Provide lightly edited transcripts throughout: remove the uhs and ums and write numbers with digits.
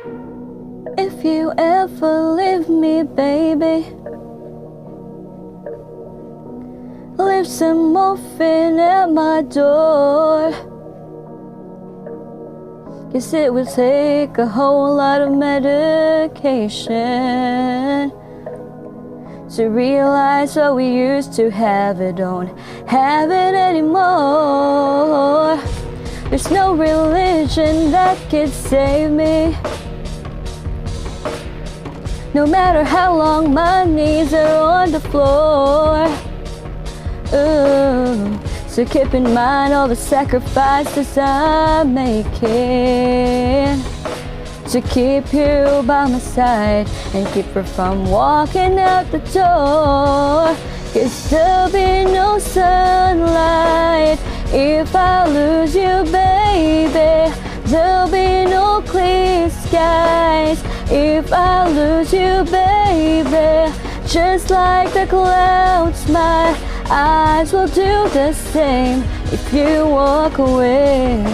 If you ever leave me, baby, leave some morphine at my door. 'Cause it would take a whole lot of medication to realize what we used to have, it don't have it anymore. There's no religion that could save me, no matter how long my knees are on the floor. Ooh. So keep in mind all the sacrifices I'm making to keep you by my side and keep her from walking out the door. 'Cause there'll be no sunlight if I lose you, baby. There'll be no clear skies if I lose you, baby. Just like the clouds, my eyes will do the same if you walk away.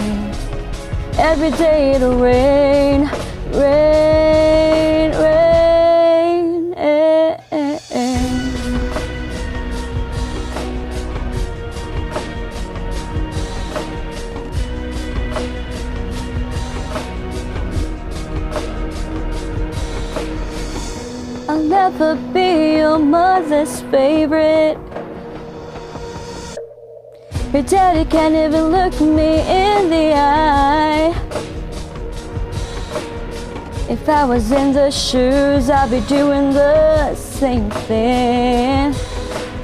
Every day it'll rain, rain, rain, I'll never be your mother's favorite. Your daddy can't even look me in the eye. If I was in the shoes, I'd be doing the same thing,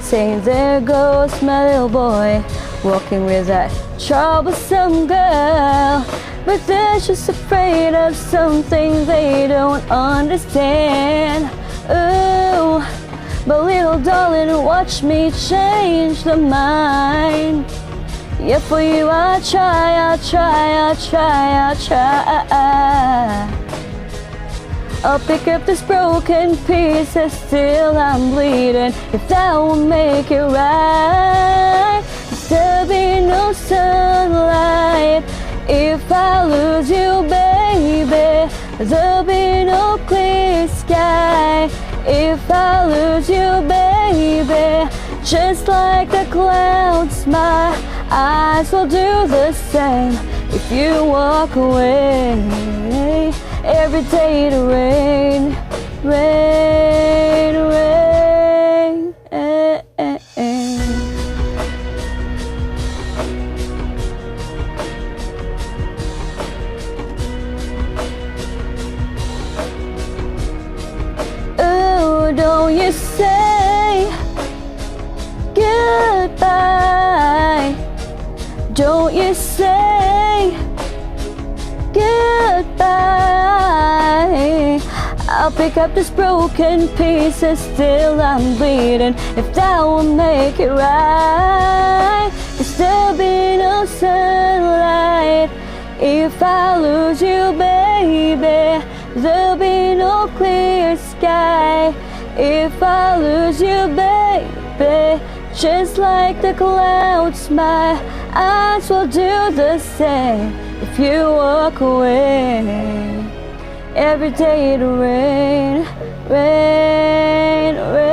saying there goes my little boy, walking with that troublesome girl. But they're just afraid of something they don't understand. Ooh, but little darling, watch me change the mind. Yeah, for you I'll try, I'll try, I'll try, I'll try. I'll pick up this broken pieces till I'm bleeding, if that will make it right. There'll be no sunlight if I lose you, baby. There'll be no clear sky if I lose you, baby. Just like the clouds, my eyes will do the same if you walk away. Every day it'll rain, rain, rain. Ooh, don't you say goodbye. Don't you say goodbye. I'll pick up this broken pieces till I'm bleeding, if that will make it right. 'Cause there'll be no sunlight if I lose you, baby. There'll be no clear sky if I lose you, baby. Just like the clouds, my eyes will do the same if you walk away. Every day it'll rain, rain, rain.